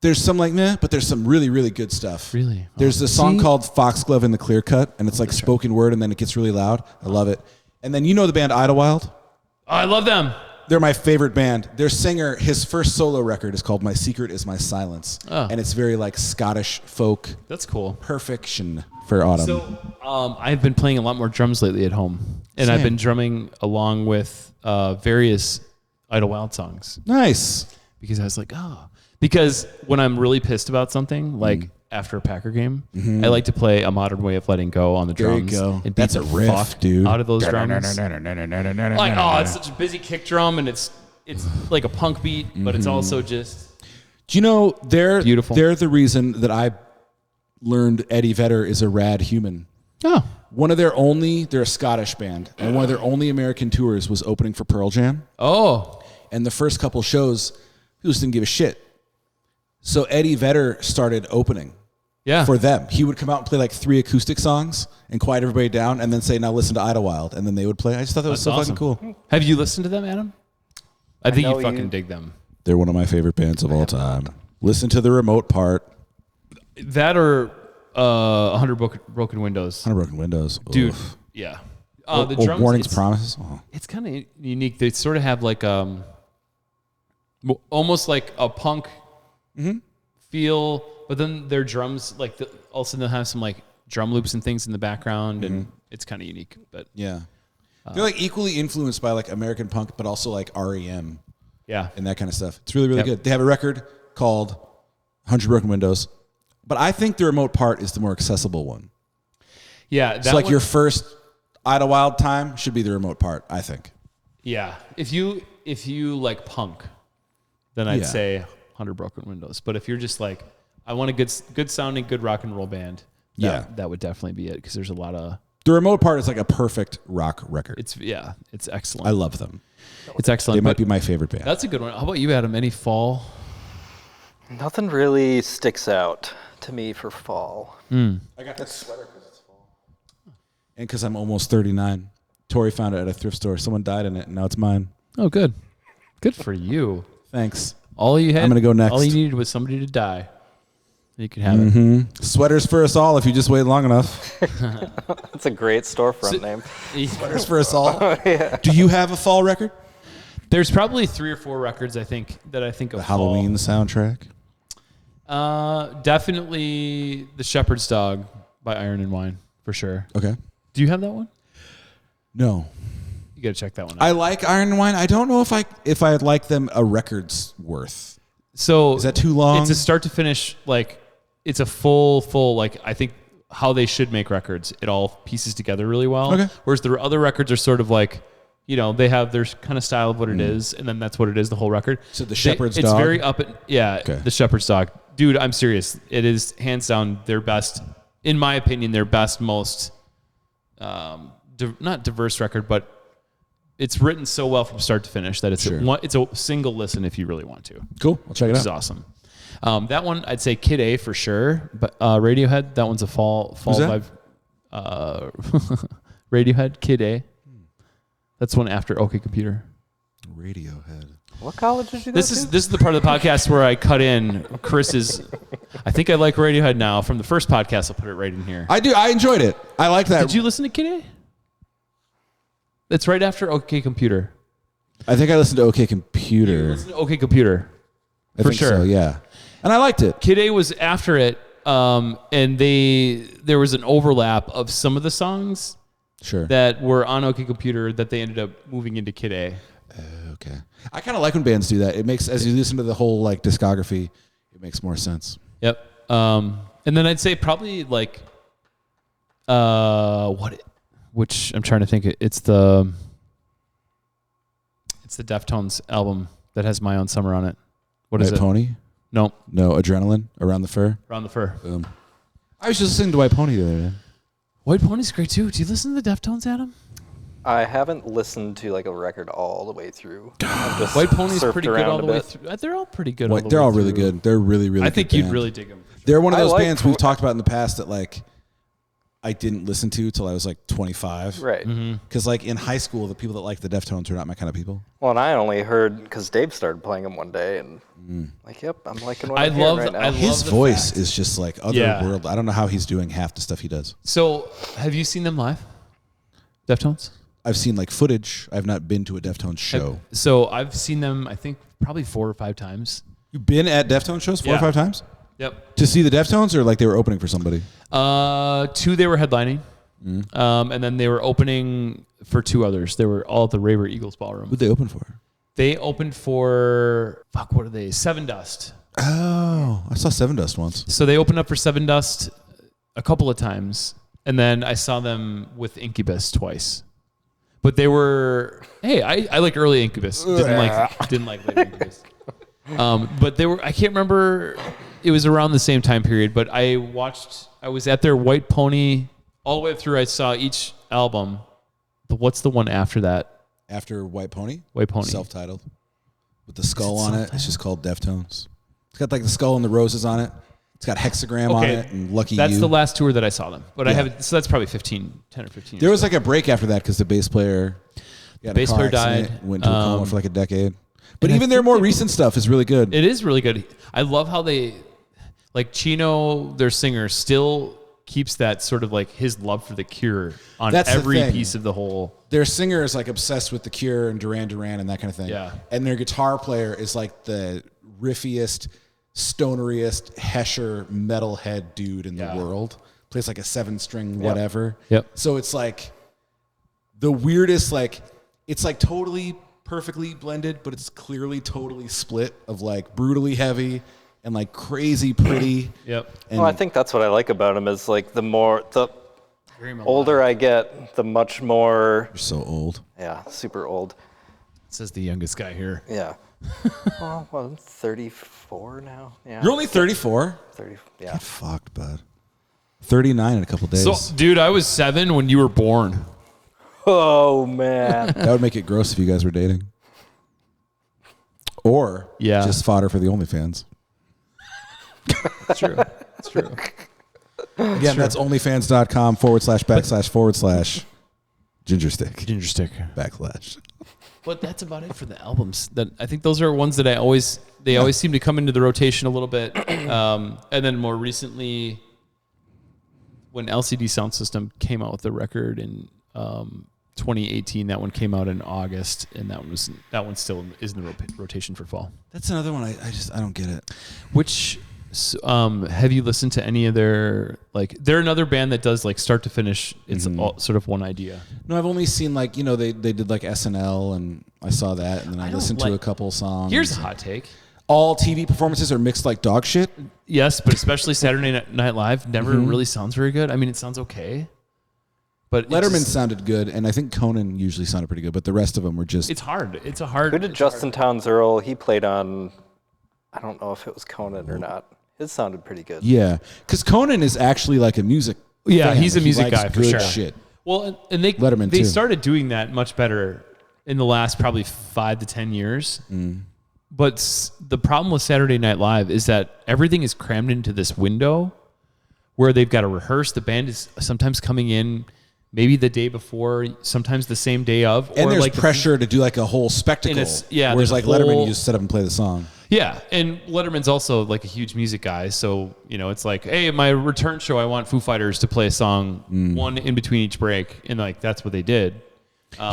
there's some like meh, but there's some really, really good stuff. Really? There's a song called Foxglove in the Clear Cut, and it's like spoken word, and then it gets really loud. I love it. And then you know the band Idlewild? Oh, I love them. They're my favorite band. Their singer, his first solo record is called My Secret Is My Silence. Oh. And it's very like Scottish folk. That's cool. Perfection for autumn. So I've been playing a lot more drums lately at home. And I've Same. been drumming along with various Idlewild songs. Nice. Because I was like, because when I'm really pissed about something, like after a Packer game, I like to play A Modern Way of Letting Go on the There you drums. go. And beat That's the a riff, fuck dude. out of those drums. Like, it's such a busy kick drum, and it's like a punk beat, but it's also just... Do you know Beautiful. They're the reason that I learned Eddie Vedder is a rad human. Oh. They're a Scottish band, and one of their only American tours was opening for Pearl Jam. Oh. And the first couple shows, people just didn't give a shit. So Eddie Vedder started opening for them. He would come out and play like 3 acoustic songs and quiet everybody down, and then say, "Now listen to Idlewild," and then they would play. I just thought that was so awesome. fucking cool. Have you listened to them, Adam? I think know you fucking you- dig them. They're one of my favorite bands of all time. Listen to the remote part. That or 100 Broken Windows. 100 Broken Windows. Dude, Oof. yeah. Or The drums, Warnings, Promises. Oh. it's kind of unique. They sort of have like almost like a punk feel, but then their drums, like all of a sudden they'll have some like drum loops and things in the background, and it's kind of unique. But Yeah. They're like equally influenced by like American punk, but also like REM Yeah. and that kind of stuff. It's really, really Yep. good. They have a record called 100 Broken Windows, but I think the remote part is the more accessible one. Yeah. That So like one- your first Idlewild time should be the remote part, I think. Yeah. If you like punk, then I'd Yeah. say 100 Broken Windows. But if you're just like, I want a good sounding, good rock and roll band, that would definitely be it because there's a lot of. The remote part is like a perfect rock record. It's excellent. I love them. It's excellent. They might but be my favorite band. That's a good one. How about you, Adam? Any fall? Nothing really sticks out to me for fall. I got this sweater because it's fall. And because I'm almost 39. Tori found it at a thrift store. Someone died in it, and now it's mine. Oh, good. Good for you. Thanks. All you had. I'm gonna go next. All you needed was somebody to die. You could have it. Sweaters for us all if you just wait long enough. That's a great storefront name. Sweaters for us all. Do you have a fall record? There's probably 3 or 4 records I think of. The Halloween soundtrack? Definitely The Shepherd's Dog by Iron and Wine for sure. Okay. Do you have that one? No. You got to check that one out. I like Iron and Wine. I don't know if I like them a record's worth. So Is that too long? It's a start to finish, like it's a full like I think how they should make records. It all pieces together really well. Okay. Whereas the other records are sort of like, they have their kind of style of what it is, and then that's what it is, the whole record. So The Shepherd's It's Dog? very up The Shepherd's Dog. Dude, I'm serious. It is hands down their best, in my opinion, their best, most not diverse record, but it's written so well from start to finish that it's it's a single listen if you really want to. Cool. I'll check it Which out. is awesome. That one, I'd say Kid A for sure, but Radiohead, that one's a fall Who's that? vibe. Radiohead, Kid A. That's one after OK Computer. Radiohead. What college did you go This to? is the part of the podcast where I cut in Chris's. I think I like Radiohead now. From the first podcast, I'll put it right in here. I do. I enjoyed it. I like that. Did you listen to Kid A? It's right after OK Computer. I think I listened to OK Computer. Listen to OK Computer. I for think sure. So, yeah. And I liked it. Kid A was after it, and there was an overlap of some of the songs Sure. that were on OK Computer that they ended up moving into Kid A. Okay. I kind of like when bands do that. It makes, as you listen to the whole like discography, it makes more sense. Yep. And then I'd say probably like, which I'm trying to think. It's the Deftones album that has My Own Summer on it. What is White it? Pony? No, No, Adrenaline, Around the Fur. Around the Fur. Boom. I was just listening to White Pony the other day. White Pony's great too. Do you listen to the Deftones, Adam? I haven't listened to like a record all the way through. I've just White Pony's surfed pretty good around all a the way bit. through. They're all pretty good. White, they're all really good. They're really, really I good think you'd band. really dig them. They're one of I those like- bands we've talked about in the past that like I didn't listen to till I was like 25. Right. Because like in high school, the people that like the Deftones are not my kind of people. Well, and I only heard because Dave started playing them one day, and like, yep, I'm liking what I'm hearing right now. I love His the voice fact- is just like Yeah. otherworldly. I don't know how he's doing half the stuff he does. So, have you seen them live? Deftones? I've seen like footage. I've not been to a Deftones show. So I've seen them, I think, probably 4 or 5 times. You've been at Deftones shows 4 or Yeah. 5 times? Yep. To see the Deftones or like they were opening for somebody? 2 they were headlining. And then they were opening for 2 others. They were all at the Raver Eagles Ballroom. Who'd they open for? They opened for, what are they? Seven Dust. Oh, I saw Seven Dust once. So they opened up for Seven Dust a couple of times. And then I saw them with Incubus twice. But they were, hey, I like early Incubus. Didn't like later Incubus. But they were, I can't remember, it was around the same time period, but I was at their White Pony all the way through. I saw each album. But what's the one after that? After White Pony? White Pony. Self-titled. With the skull on it. It's just called Deftones. It's got like the skull and the roses on it. It's got hexagram on it and Lucky That's You. the last tour that I saw them. But I Yeah. haven't, so that's probably 10 or 15 There years was like a break after that because the bass player got in a bass car player accident, died. went to a coma for like a decade. But and I even their think more they- recent stuff is really good. It is really good. I love how they, like Chino, their singer, still keeps that sort of like his love for the Cure on That's the every thing. piece of the whole. Their singer is like obsessed with The Cure and Duran Duran and that kind of thing. Yeah. And their guitar player is like the riffiest, stoneriest, Hesher metalhead dude in the Yeah. world. Plays like a 7-string whatever. Yep. So it's like the weirdest, like, it's like totally perfectly blended, but it's clearly totally split of like brutally heavy and like crazy pretty. Yep. And Well, I think that's what I like about him is like the older I get, the much more. you're so old. Yeah, super old. Says the youngest guy here. Yeah. Well, I'm 34 now. Yeah. You're only 34? 30. Yeah. Get fucked, bud. 39 in a couple days. So, dude, I was 7 when you were born. Oh man. That would make it gross if you guys were dating. Or just fodder for the OnlyFans. It's true. It's true. Again, that's onlyfans.com///gingerstick. Ginger stick. / But that's about it for the albums. That I think those are ones that they always seem to come into the rotation a little bit. And then more recently, when LCD Soundsystem came out with the record in 2018, that one came out in August, and that one still is in the rotation for fall. That's another one I don't get it. Which have you listened to any of their, like, they're another band that does like start to finish, it's all sort of one idea. No, I've only seen like, they did like SNL, and I saw that, and then I listened to a couple songs. Here's a hot take. All TV performances are mixed like dog shit. Yes, but especially Saturday Night Live never really sounds very good. I mean, it sounds okay. But Letterman sounded good, and I think Conan usually sounded pretty good, but the rest of them were just... It's hard. It's a hard... Who did Justin Townes Earl? He played on, I don't know if it was Conan or not. His sounded pretty good. Yeah, because Conan is actually like a music fan. He's a music guy for sure. Shit. Well, and they started doing that much better in the last probably 5 to 10 years. But the problem with Saturday Night Live is that everything is crammed into this window where they've got to rehearse. The band is sometimes coming in maybe the day before, sometimes the same day of. And or there's like pressure to do like a whole spectacle. Whereas like Letterman, you just set up and play the song. Yeah, and Letterman's also like a huge music guy, so it's like, hey, my return show, I want Foo Fighters to play a song one in between each break, and like that's what they did.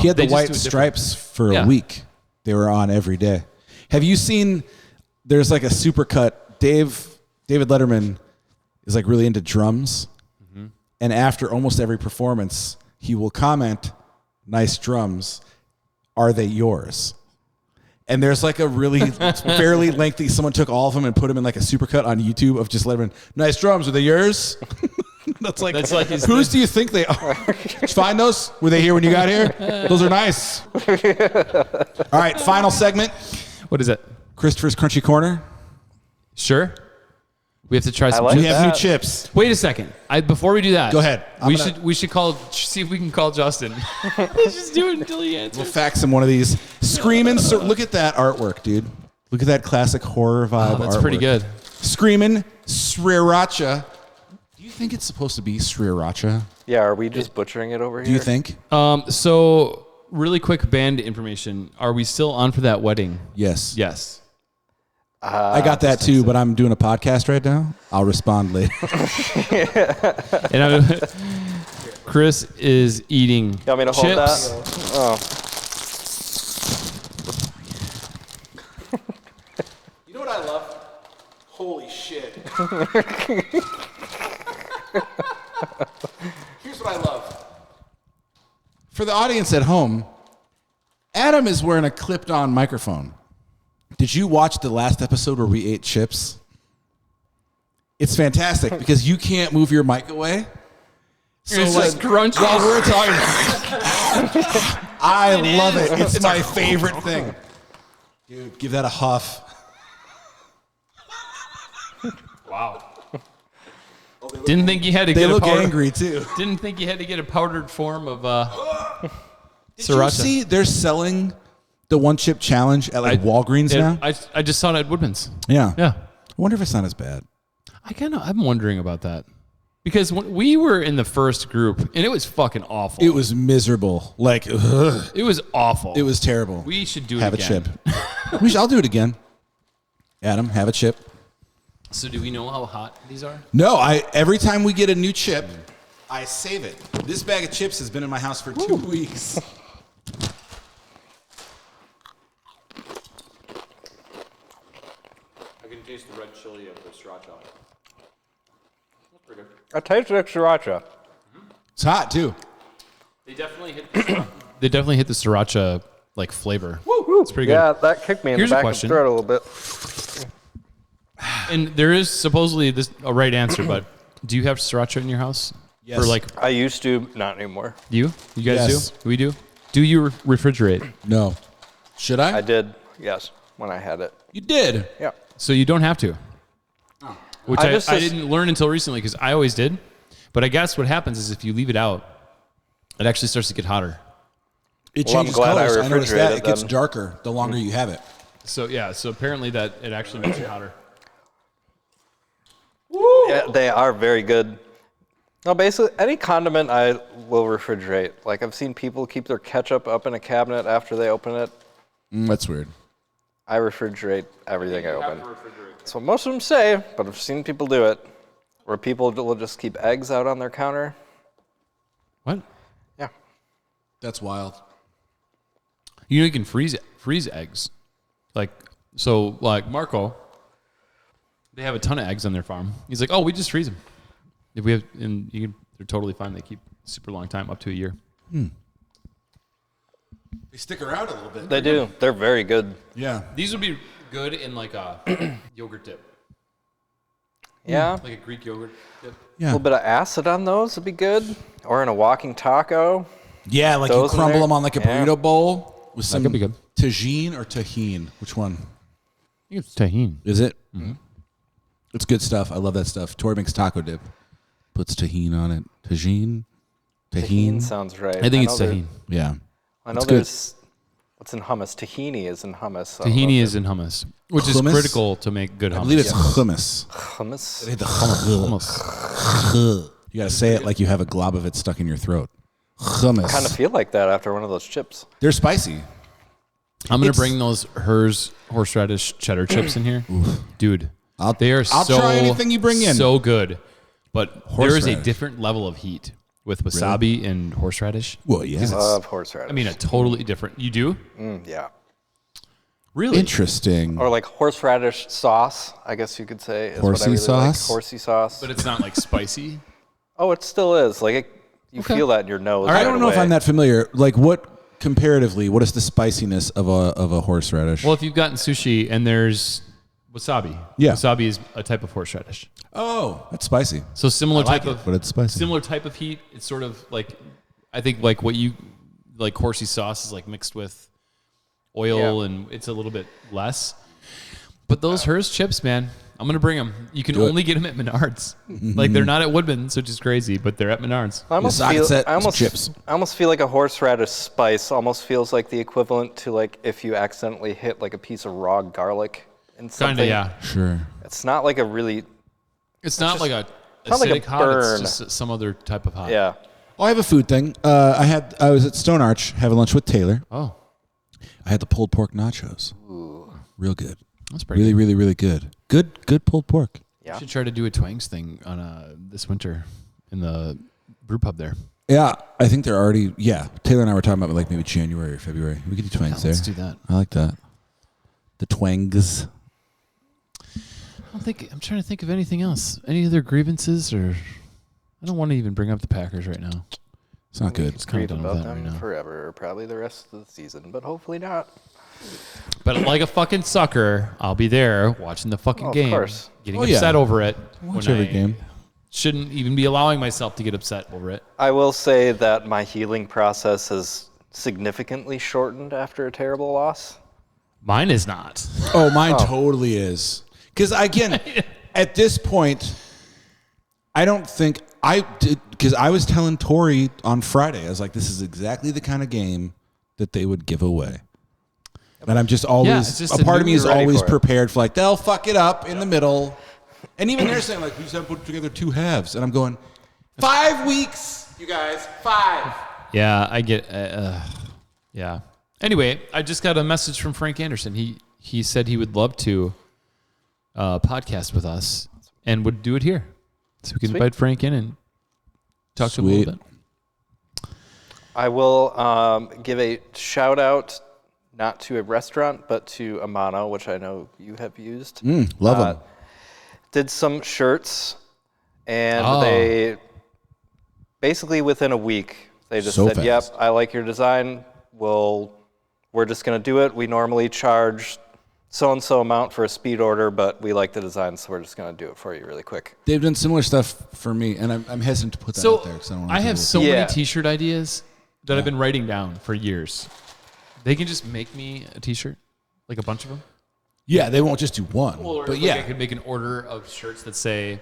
He had the White Stripes for a week. They were on every day. Have you seen? There's like a supercut. David Letterman is like really into drums, and after almost every performance, he will comment, "Nice drums. Are they yours?" And there's like a really fairly lengthy, someone took all of them and put them in like a supercut on YouTube of just Letterman, "Nice drums, are they yours?" That's like whose do you think they are? Did you find those? Were they here when you got here? Those are nice. All right, final segment. What is it? Christopher's Crunchy Corner. Sure. We have to try some like chips. We have new chips. Wait a second. Before we do that, Go ahead. We should see if we can call Justin. Let's just do it until he answers. We'll fax him one of these. Screamin'. So look at that artwork, dude. Look at that classic horror vibe. That's artwork. pretty good. Screamin', Sriracha. Do you think it's supposed to be Sriracha? Yeah, are we just butchering it over here? Do you think? So really quick band information. Are we still on for that wedding? Yes. Yes. I got that too, but I'm doing a podcast right now. I'll respond later. And Chris is eating You want me to chips. hold that? Oh. You know what I love? Holy shit. Here's what I love. For the audience at home, Adam is wearing a clipped-on microphone. Did you watch the last episode where we ate chips? It's fantastic because you can't move your mic away. So It's just crunchy. while we're talking, I love it. It's my favorite thing. Dude, give that a huff. Wow. Didn't think you had to They get look a powder. angry too. Didn't think you had to get a powdered form of Did you Sriracha. see they're selling the one chip challenge at like Walgreens now? I just saw it at Woodman's. Yeah. Yeah. I wonder if it's not as bad. I'm wondering about that. Because when we were in the first group, and it was fucking awful. It was miserable. Like, ugh. It was awful. It was terrible. We should do it have again. a chip. I'll do it again. Adam, have a chip. So do we know how hot these are? No, every time we get a new chip, I save it. This bag of chips has been in my house for 2 weeks. I can taste the red chili of the sriracha. That's pretty good. I taste like Sriracha. It's hot too. They definitely hit the Sriracha like flavor. It's pretty good. Yeah, that kicked me in Here's the a back of the question. throat a little bit. And there is supposedly a right answer, but do you have Sriracha in your house? Yes. Or like I used to, not anymore. you guys Yes. do? We do? Do you refrigerate? No. Should I? I did, yes, when I had it. You did. Yeah. So you don't have to. Which I I just- didn't learn until recently because I always did. But I guess what happens is if you leave it out, it actually starts to get hotter. It Well, I'm changes glad I colors. I noticed that. refrigerated It gets then. darker the longer you have it. So apparently that it actually makes it hotter. Yeah, they are very good. No, basically, any condiment I will refrigerate. Like, I've seen people keep their ketchup up in a cabinet after they open it. That's weird. I refrigerate everything I open. That's what most of them say, but I've seen people do it. Where people will just keep eggs out on their counter. What? Yeah. That's wild. You can freeze eggs. Like Marco, they have a ton of eggs on their farm. He's like, "Oh, we just freeze them. If we have, and they're totally fine. They keep super long time, up to a year." They stick around a little bit. They do. They're very good. Yeah. These would be good in like a yogurt dip, Yeah. like a Greek yogurt dip. A Yeah. little bit of acid on those would be good. Or in a walking taco. Yeah, like you Those in crumble there? them on like a Yeah. burrito bowl with some could be good. tagine or tahine. Which one? I think it's tahini. Is it? Mm-hmm. It's good stuff. I love that stuff. Tori makes taco dip. Puts tahine on it. Tahine? Tahini sounds right. I think it's know there- tahini. Yeah. I know It's good. there's what's in hummus. Tahini is in hummus. I don't know Tahini if is in hummus, which Hummus? is critical to make good hummus. I believe it's hummus. hummus. The hummus. hummus. You got to say it like you have a glob of it stuck in your throat. Hummus. Kind of feel like that after one of those chips. They're spicy. I'm gonna It's- bring those Hers horseradish cheddar chips in here, dude. They are I'll so try anything you bring in. so good, but there is a Horseradish. different level of heat with wasabi and horseradish. Well, yeah. Love horseradish. I mean, a totally different. You do yeah. really? Interesting. Or like horseradish sauce, I guess you could say. Is Horsey what I really sauce? Like. Horsey sauce. But it's not like spicy. Oh, it still is. Like you feel that in your nose. I right don't know if away. I'm that familiar. Like, what comparatively? What is the spiciness of a horseradish? Well, if you've gotten sushi and there's wasabi, Yeah. wasabi is a type of horseradish. oh, that's spicy. So similar like type it, of, but it's spicy. Similar type of heat. It's sort of like, I think like what you like horsey sauce is like mixed with oil and it's a little bit less. But those Hers chips, man, I'm gonna bring them. You can Do it. only get them at Menards. Like they're not at Woodman's, which is crazy, but they're at Menards. I almost socket feel. set, I almost, some chips. I almost feel like a horseradish spice almost feels like the equivalent to like if you accidentally hit like a piece of raw garlic in something. Kinda, yeah. Sure. It's not like a really. It's not like a not like a acidic hot. burn. It's just some other type of hot. Yeah. Oh, I have a food thing. I was at Stone Arch having lunch with Taylor. Oh, I had the pulled pork nachos. Real good. that's pretty. Really, good. really, really good. Good pulled pork. You should try to do a Twangs thing on this winter in the brew pub there. Yeah, I think they're already. Yeah, Taylor and I were talking about like maybe January or February. We could do twangs there. Let's do that. I like that. The twangs. I'm trying to think of anything else. Any other grievances or I don't want to even bring up the Packers right now. It's not good. It's kind Grieve of done with about that right them now. forever, or probably the rest of the season, but hopefully not. But like a fucking sucker, I'll be there watching the fucking Oh, of game, course. getting Oh, yeah. upset over it. Watch when every I game. Shouldn't even be allowing myself to get upset over it. I will say that my healing process has significantly shortened after a terrible loss. Mine is not. Oh, mine totally is. Because again, at this point, I don't think I did. Because I was telling Tori on Friday, I was like, "This is exactly the kind of game that they would give away." And I'm just always it's just a part of me you're is ready always for it. prepared for like they'll fuck it up in the middle, and even they're saying like we just have to put together two halves, and I'm going 5 weeks, you guys, 5. Yeah, I get. Yeah. Anyway, I just got a message from Frank Anderson. He said he would love to podcast with us and would do it here, so we can Sweet. invite Frank in and talk to him a little Sweet. bit. I will give a shout out, not to a restaurant, but to Amano, which I know you have used. Love them. Did some shirts, and Oh. they basically within a week They just So said, fast. "Yep, I like your design. We're just going to do it. We normally charge so-and-so amount for a speed order, but we like the design, so we're just going to do it for you really quick." They've done similar stuff for me, and I'm hesitant to put that So out there because I don't want I have so Yeah. many T-shirt ideas that I've been writing down for years. They can just make me a T-shirt, like a bunch of them. Yeah, they won't just do one. Or But like yeah, I could make an order of shirts that say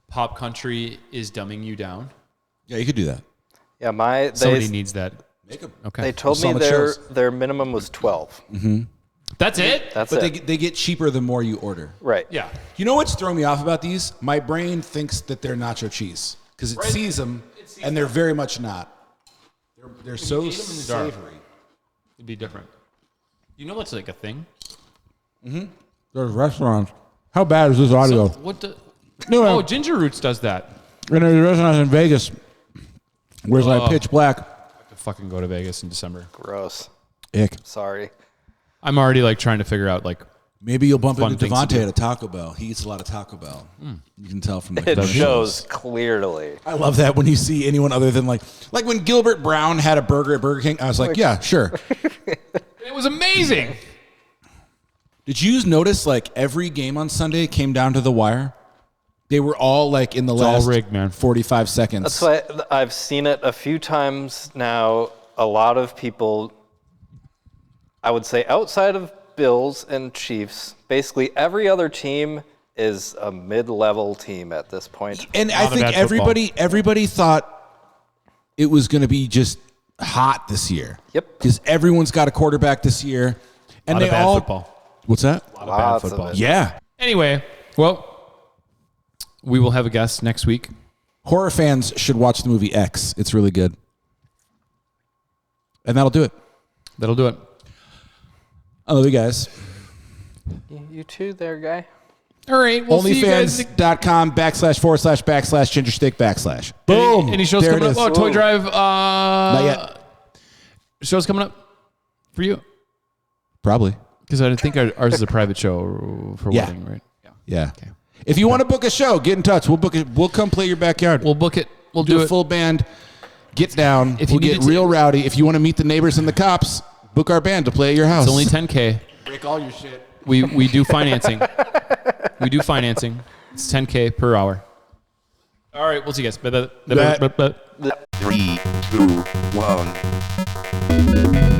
"Pop Country is dumbing you down." yeah, you could do that. Yeah, Somebody needs that. Make them. Okay, they told me Sonic shows. their minimum was 12. that's it. That's But it. they get cheaper the more you order. Right. Yeah, You know what's throwing me off about these? My brain thinks that they're nacho cheese because it sees them, and they're very much not. They're so ate 'em in the dark. savory. it'd be different. You know what's like a thing? There's restaurants. How bad is this audio? So what? No, Oh, Ginger Roots does that. and there's restaurants in Vegas where it's like Oh. pitch black. I have to fucking go to Vegas in December. Gross. Ick. Sorry. I'm already like trying to figure out like Maybe you'll bump Fun into things to Devontae do. at a Taco Bell. He eats a lot of Taco Bell. You can tell from the It commercials. shows clearly. I love that when you see anyone other than like when Gilbert Brown had a burger at Burger King. I was like, yeah, sure. it was amazing. Did you notice like every game on Sunday came down to the wire? They were all like in the all last rigged, man. 45 seconds. That's why I've seen it a few times now. A lot of people, I would say outside of Bills and Chiefs, basically every other team is a mid-level team at this point. And I Not a think bad everybody thought it was going to be just hot this year. Yep. Because everyone's got a quarterback this year, and Lot they of bad all. football. What's that? A lot of Lots bad of football. it. Yeah. Anyway, well, we will have a guest next week. Horror fans should watch the movie X. It's really good. And that'll do it. That'll do it. I love you guys. You too, there, guy. All right, we'll see you guys. Onlyfans.com//gingerstick/. Boom. Any shows There coming it up? is. Oh, Toy Drive. Not yet. Shows coming up for you? Probably. Because I think ours is a private show for Yeah. wedding, right? Yeah. If you want to book a show, get in touch. We'll book it. We'll come play your backyard. We'll book it. We'll do do a it. full band. Get down. If you we'll get needed to- real rowdy. If you want to meet the neighbors and the cops, book our band to play at your house. It's only $10K. break all your shit. We do financing. We do financing. It's $10K per hour. All right, we'll see you guys. 3, 2, 1.